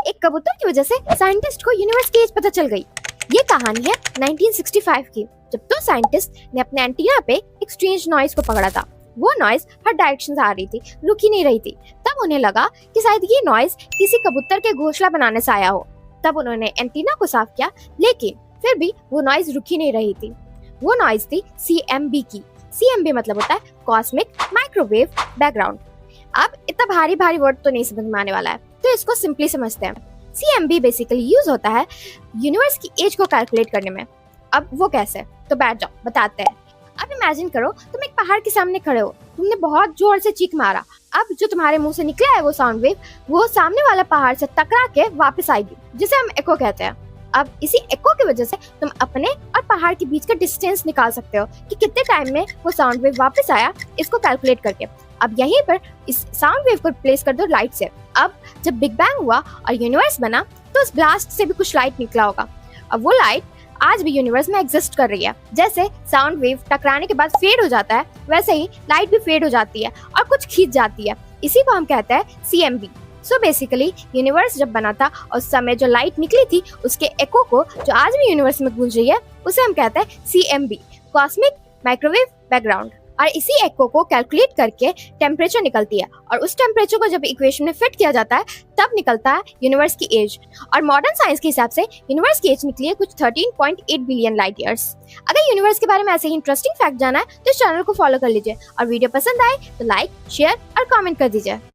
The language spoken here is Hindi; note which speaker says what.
Speaker 1: एक कबूतर की वजह से साइंटिस्ट को यूनिवर्स की एज पता चल गई। ये कहानी है 1965 की, जब दो साइंटिस्ट ने अपने एंटीना पे एक स्ट्रेंज नॉइज को पकड़ा था। वो नॉइज हर डायरेक्शन से आ रही थी, रुक ही नहीं रही थी। तब उन्हें लगा कि शायद ये नॉइज किसी कबूतर के घोंसला बनाने से आया हो। तब उन्होंने एंटीना को साफ किया, लेकिन फिर भी वो नॉइज रुक ही नहीं रही थी। वो नॉइज थी CMB की। CMB मतलब होता है कॉस्मिक माइक्रोवेव बैकग्राउंड। अब इतना भारी भारी वर्ड तो नहीं समझ में आने वाला है, तो इसको सिंपली समझते हैं। CMB बेसिकली यूज होता है यूनिवर्स की एज को कैलकुलेट करने में। अब वो कैसे, तो बैठ जाओ बताते हैं। अब इमेजिन करो तुम एक पहाड़ के सामने खड़े हो, तुमने बहुत जोर से चीख मारा। अब जो तुम्हारे मुंह से निकला है वो साउंड वेव, वो सामने वाला पहाड़ से टकरा के वापस आएगी, जिसे हम एको कहते हैं। अब इसी एको की वजह से तुम अपने और पहाड़ के बीच का डिस्टेंस निकाल सकते हो कि कितने टाइम में वो साउंड वेव वापस आया, इसको कैलकुलेट करके। अब यहीं पर इस साउंड वेव को प्लेस कर दो लाइट से। अब जब बिग बैंग हुआ और यूनिवर्स बना, तो उस ब्लास्ट से भी कुछ लाइट निकला होगा। अब वो लाइट आज भी यूनिवर्स में एग्जिस्ट कर रही है। जैसे साउंड वेव टकराने के बाद फेड हो जाता है, वैसे ही लाइट भी फेड हो जाती है और कुछ खींच जाती है। इसी को हम कहते हैं CMB। सो बेसिकली यूनिवर्स जब बना था और उस समय जो लाइट निकली थी, उसके एको को जो आज भी यूनिवर्स में गूंज रही है, उसे हम कहते हैं CMB, कॉस्मिक माइक्रोवेव बैकग्राउंड। और इसी एको को कैलकुलेट करके टेम्परेचर निकलती है, और उस टेम्परेचर को जब इक्वेशन में फिट किया जाता है, तब निकलता है यूनिवर्स की एज। और मॉडर्न साइंस के हिसाब से यूनिवर्स की एज निकली है कुछ 13.8 बिलियन लाइट ईयर्स। अगर यूनिवर्स के बारे में ऐसे ही इंटरेस्टिंग फैक्ट जाना है, तो इस चैनल को फॉलो कर लीजिए, और वीडियो पसंद आए तो लाइक, शेयर और कमेंट कर दीजिए।